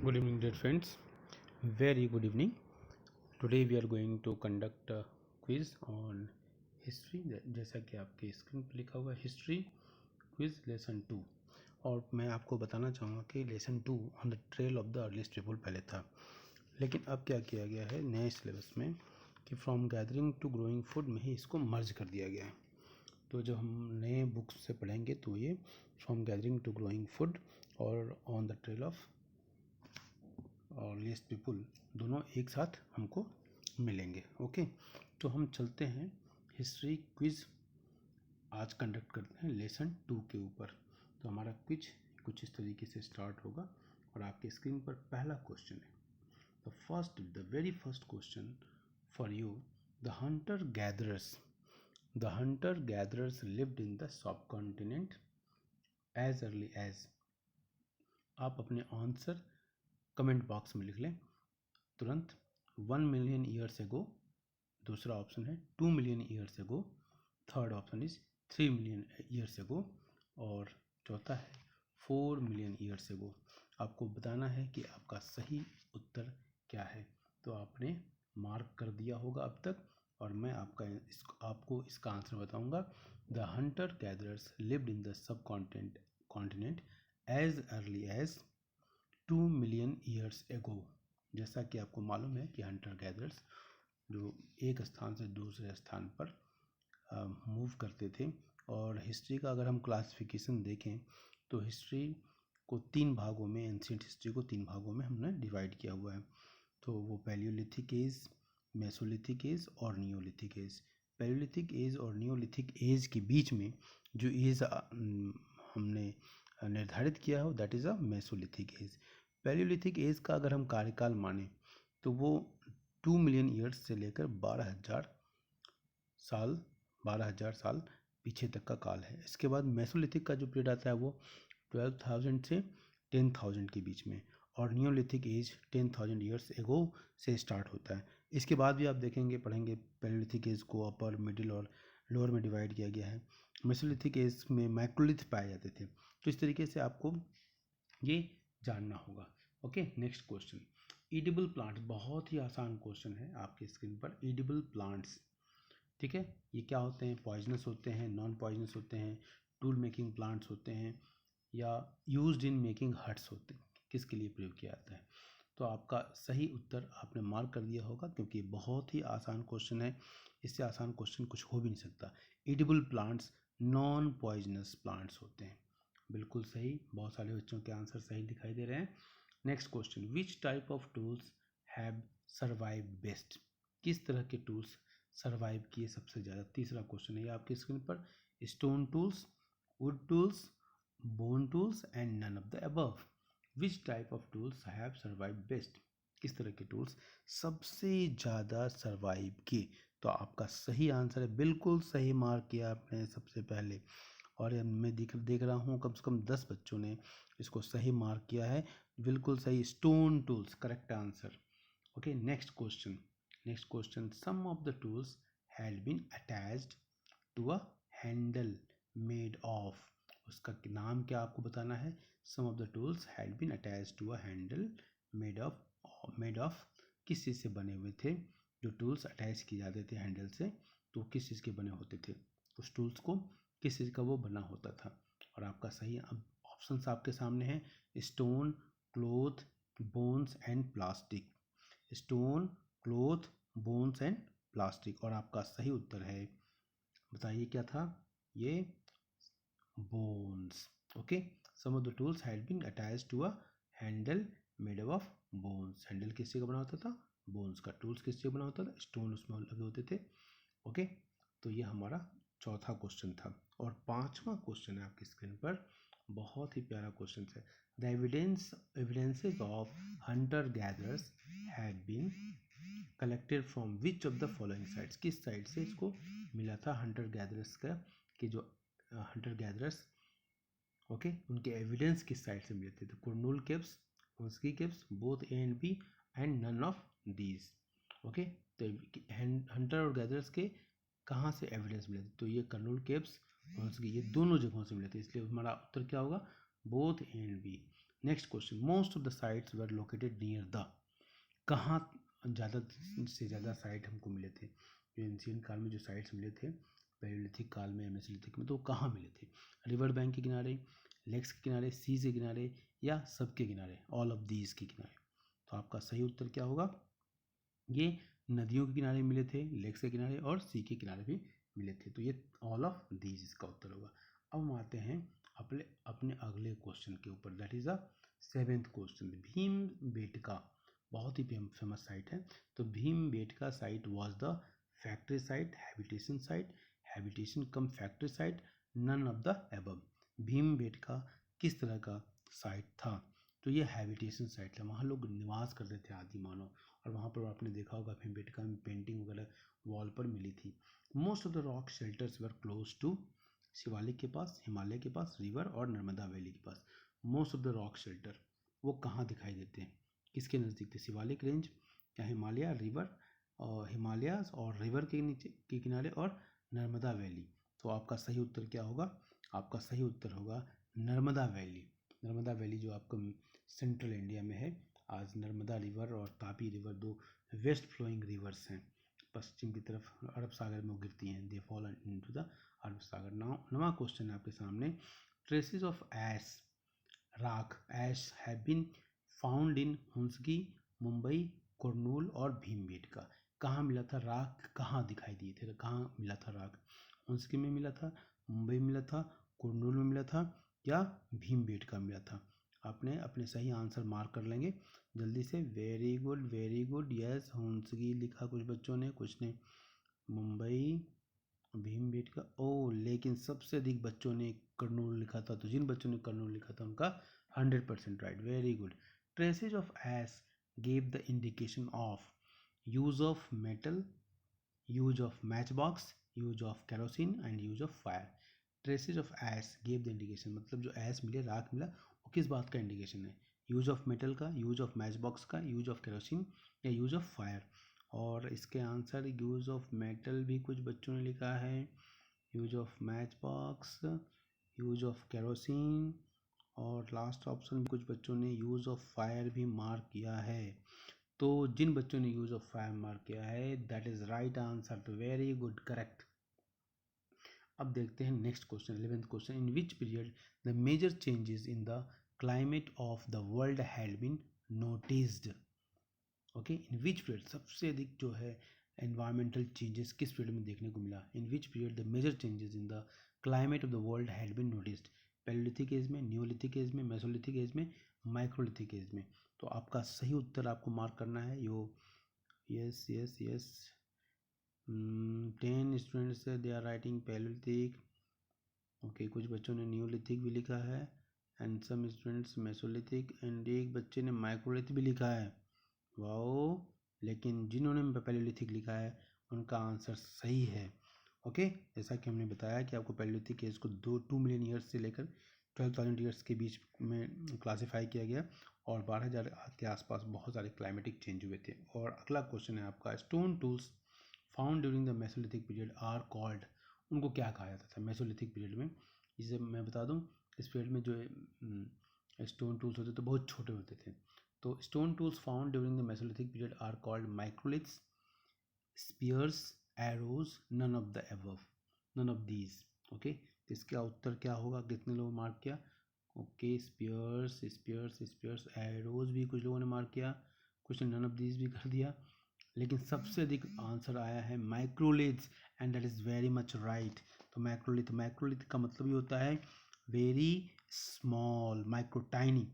Good evening, dear friends. Very good evening. Today we are going to conduct a quiz on history. जैसा कि आपके screen पर लिखा हुआ है हिस्ट्री क्विज लेसन 2। और मैं आपको बताना चाहूँगा कि lesson 2 on the trail of the earliest people पहले था, लेकिन अब क्या किया गया है नए सिलेबस में कि from gathering to growing food में ही इसको मर्ज कर दिया गया है। तो जब हम नए बुक्स से पढ़ेंगे तो ये from gathering to growing food और on the trail of earliest people दोनों एक साथ हमको मिलेंगे। ओके, तो हम चलते हैं हिस्ट्री क्विज आज कंडक्ट करते हैं लेसन 2 के ऊपर। तो हमारा क्विज कुछ इस तरीके से स्टार्ट होगा और आपके स्क्रीन पर पहला क्वेश्चन है। The very first question for you. The hunter gatherers lived in the sub continent as early as. आप अपने आंसर कमेंट बॉक्स में लिख लें तुरंत। 1 मिलियन ईयर्स एगो, दूसरा ऑप्शन है 2 मिलियन ईयर्स एगो, third option is 3 million years एगो और चौथा है 4 मिलियन ईयर्स एगो। आपको बताना है कि आपका सही उत्तर क्या है। तो आपने मार्क कर दिया होगा अब तक और मैं आपको इसका आंसर बताऊंगा। The hunter gatherers lived in the sub continent as early as 2 million years ago. जैसा कि आपको मालूम है कि हंटर गैदरर्स जो एक स्थान से दूसरे स्थान पर मूव करते थे। और हिस्ट्री का अगर हम क्लासिफिकेशन देखें तो हिस्ट्री को 3 भागों में, एंशिएंट हिस्ट्री को 3 भागों में हमने डिवाइड किया हुआ है। तो वो पैलियोलिथिक एज, मेसोलिथिक एज और नियोलिथिक एज। पैलियोलिथिक एज और नियोलिथिक एज के बीच में जो एज हमने निर्धारित किया हो that is a mesolithic age. Palaeolithic age का अगर हम कार्यकाल माने तो वो 2 मिलियन ईयर्स से लेकर 12,000 साल पीछे तक का काल है। इसके बाद मेसोलिथिक का जो पीरियड आता है वो 12,000 से 10,000 के बीच में और नियोलिथिक एज 10,000 ईयर्स एगो से स्टार्ट होता है। इसके बाद भी आप देखेंगे पढ़ेंगे पैलियोलिथिक एज को अपर, मिडिल और लोअर में डिवाइड किया गया है। मेसोलिथिक एज में माइक्रोलिथ पाए जाते थे। तो इस तरीके से आपको ये जानना होगा। Okay, next question. Edible plants, बहुत ही आसान क्वेश्चन है आपकी स्क्रीन पर। ईडिबल प्लांट्स, ठीक है, ये क्या होते हैं? पॉइजनस होते हैं, नॉन पॉइजनस होते हैं, टूल मेकिंग प्लांट्स होते हैं या यूज्ड इन मेकिंग हट्स होते हैं, किसके लिए प्रयोग किया जाता है? तो आपका सही उत्तर आपने मार्क कर दिया होगा क्योंकि बहुत ही आसान क्वेश्चन है। इससे आसान क्वेश्चन कुछ हो भी नहीं सकता। Edible plants non poisonous plants होते हैं। बिल्कुल सही, बहुत सारे बच्चों के आंसर सही दिखाई दे रहे हैं। Next question. Which type of tools have survive best? किस तरह के टूल्स सर्वाइव किए सबसे ज़्यादा? तीसरा क्वेश्चन है ये आपकी स्क्रीन पर। Stone tools, wood tools, bone tools and none of the above. Which type of tools have survive best? किस तरह के टूल्स सबसे ज़्यादा सर्वाइव किए? तो आपका सही आंसर है, बिल्कुल सही मार्क किया आपने सबसे पहले। और मैं देख रहा हूँ कम से कम 10 बच्चों ने इसको सही मार्क किया है। बिल्कुल सही, stone tools correct answer. Okay, next question. Some of the tools had been attached to a handle made of. उसका नाम क्या आपको बताना है। Some of the tools had been attached to a handle made of किस चीज़ से बने हुए थे? जो टूल्स अटैच किए जाते थे हैंडल से तो किस चीज़ के बने होते थे? उस टूल्स को किस चीज़ का वो बना होता था? और आपका सही ऑप्शंस आपके सामने हैं। Stone, cloth, bones and plastic. Stone, cloth, bones and plastic. और आपका सही उत्तर है, बताइए क्या था? ये bones. Okay, some of the tools had been attached to a handle made of bones. Handle किस चीज़ का बना होता था? बोन्स का। टूल्स किस चीज़ का बना होता था? स्टोन उसमें लगे होते थे। ओके, तो ये हमारा चौथा क्वेश्चन था। और 5वां क्वेश्चन है आपकी स्क्रीन पर, बहुत ही प्यारा क्वेश्चन है। The evidences of hunter gatherers had been collected from which of the following sites? किस साइट से इसको मिला था हंटर गैदरर्स का, कि जो हंटर गैदरर्स ओके उनके एविडेंस किस साइट से मिले थे? तो कुरनूल केव्स, हुस्की caves, both A and B and none of these. Okay, तो हंटर और गैदरर्स के कहाँ से एविडेंस मिले थे? तो ये कर्नूल केव्स, हुस्की, ये दोनों जगहों से मिले थे। इसलिए हमारा उत्तर क्या होगा? Both A and B. Next question, most of the sites were located near the, कहाँ ज़्यादा से ज़्यादा साइट हमको मिले थे, जो एंशिएंट काल में जो साइट्स मिले थे पैलेयोलिथिक काल में या मेसोलिथिक में, तो कहाँ मिले थे? रिवर बैंक के किनारे, लेक्स के किनारे, सीज के किनारे, या सबके किनारे, ऑल ऑफ दीज के किनारे। तो आपका सही उत्तर क्या होगा? ये नदियों के किनारे मिले थे, लेक्स के किनारे और सी के किनारे भी मिले थे, तो ये ऑल ऑफ दीज इसका उत्तर होगा। अब हम आते हैं अपने अगले क्वेश्चन के ऊपर, that is the 7th question. Bhimbetka बहुत ही फेमस साइट है, तो Bhimbetka site was the factory site, habitation cum factory site, none of the above. Bhimbetka किस तरह का साइट था? तो ये हैबिटेशन साइट है, वहाँ लोग निवास करते थे आदि मानव, और वहाँ पर आपने देखा होगा भीमबेटका में पेंटिंग वगैरह वॉल पर मिली थी। Most of the rock shelters were close to, Shivalik के पास, हिमालय के पास, रिवर और नर्मदा वैली के पास। Most of the rock shelter वो कहाँ दिखाई देते हैं, किसके नज़दीक थे? शिवालिक रेंज या हिमालय रिवर, और हिमालयाज और रिवर के नीचे के किनारे और नर्मदा वैली। तो आपका सही उत्तर क्या होगा? आपका सही उत्तर होगा नर्मदा वैली। नर्मदा वैली जो आपको सेंट्रल इंडिया में है। आज नर्मदा रिवर और तापी रिवर दो वेस्ट फ्लोइंग रिवर्स हैं, पश्चिम की तरफ अरब सागर में गिरती हैं, they fall into the Arab Sagar. नवा क्वेश्चन है आपके सामने, ट्रेसेस ऑफ ऐश, राख, ash have been found in Hunsgi, Mumbai, Kurnool और भीमबेटका। कहाँ मिला था राख? कहाँ दिखाई दिए थे? कहाँ मिला था राख? हुंसगी में मिला था, मुंबई में मिला था, कुरनूल में मिला था, या भीमबेटका मिला था? आपने अपने सही आंसर मार्क कर लेंगे जल्दी से। वेरी गुड, यस हुंसगी लिखा कुछ बच्चों ने, कुछ ने मुंबई, भीमबेटका। ओ लेकिन सबसे अधिक बच्चों ने कर्नूल लिखा था, तो जिन बच्चों ने कर्नूल लिखा था उनका 100% right, very good. Traces of ash gave the indication of use of metal, use of match box, use of kerosene and use of fire. Traces of ash gave the indication, मतलब जो ऐश मिले, राख मिला, वो किस बात का इंडिकेशन है? यूज ऑफ मेटल का, यूज ऑफ मैच बॉक्स का, यूज ऑफ केरोसिन या यूज ऑफ फायर। और इसके आंसर यूज ऑफ मेटल भी कुछ बच्चों ने लिखा है, use of match box, use of kerosene, और लास्ट ऑप्शन कुछ बच्चों ने यूज ऑफ फायर भी मार्क किया है। तो जिन बच्चों ने यूज ऑफ फायर मार्क किया है दैट इज राइट आंसर, तो वेरी गुड, करेक्ट। अब देखते हैं next question, 11th question. In which period the major changes in the climate of the world had been noticed? Okay, in which period सबसे अधिक जो है एनवायरमेंटल चेंजेस किस period में देखने को मिला? In which period the major changes in the climate of the world had been noticed? Paleolithic age में, नियोलिथिक एज में, मेसोलिथिक एज में, माइक्रोलिथिक एज में? तो आपका सही उत्तर आपको मार्क करना है। Yo yes 10 students they are writing paleolithic. Okay, कुछ बच्चों ने नियोलिथिक भी लिखा है, and some students mesolithic, and एक बच्चे ने माइक्रोलिथिक भी लिखा है। वाओ, लेकिन जिन्होंने पैलेयोलिथिक लिखा है उनका आंसर सही है। ओके, जैसा कि हमने बताया कि आपको पैलेयोलिथिक एज को 2 मिलियन ईयर्स से लेकर 12,000 ईयर्स के बीच में क्लासीफाई किया गया, और 12,000 के आसपास बहुत सारे क्लाइमेटिक चेंज हुए थे। और अगला क्वेश्चन है आपका, stone tools found during the mesolithic period are called, उनको क्या कहा जाता था मेसोलिथिक पीरियड में? इसे मैं बता दूं, इस पीरियड में जो स्टोन टूल्स होते थे बहुत छोटे होते थे। तो stone tools found during the mesolithic period are called microliths, spears, arrows, none of the above, none of these. Okay, तो इसका उत्तर क्या होगा? कितने लोगों ने मार्क किया? Okay, spears spears spears, arrows भी कुछ लोगों ने मार्क किया, कुछ ने नन ऑफ दीज भी कर दिया, लेकिन सबसे अधिक आंसर आया है microliths, and that is very much right. तो माइक्रोलिथ का मतलब ये होता है वेरी स्मॉल, माइक्रो टाइनी।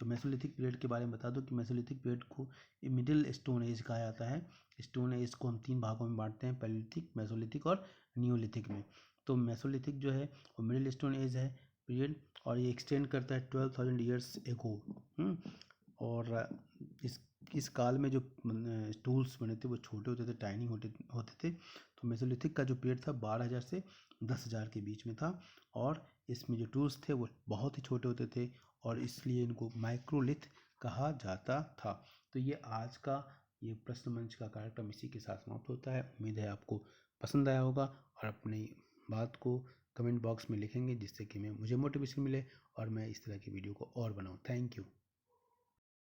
तो मेसोलिथिक पीरियड के बारे में बता दो कि मेसोलिथिक पीरियड को मिडिल स्टोन एज कहा जाता है। स्टोन एज को हम 3 भागों में बांटते हैं, पैलेयोलिथिक, मेसोलिथिक और नियोलिथिक में। तो मेसोलिथिक जो है वो मिडिल स्टोन एज है पीरियड, और ये एक्सटेंड करता है 12,000 ईयर्स एगो। और इस काल में जो टूल्स बने थे वो छोटे होते थे, टाइनी होते थे। तो मेसोलिथिक का जो पीरियड था 12,000 से 10,000 के बीच में था, और इसमें जो टूल्स थे वो बहुत ही छोटे होते थे, और इसलिए इनको माइक्रोलिथ कहा जाता था। तो ये आज का ये प्रश्न मंच का कार्यक्रम इसी के साथ समाप्त होता है। उम्मीद है आपको पसंद आया होगा, और अपनी बात को कमेंट बॉक्स में लिखेंगे जिससे कि मुझे मोटिवेशन मिले और मैं इस तरह की वीडियो को और बनाऊँ। Thank you.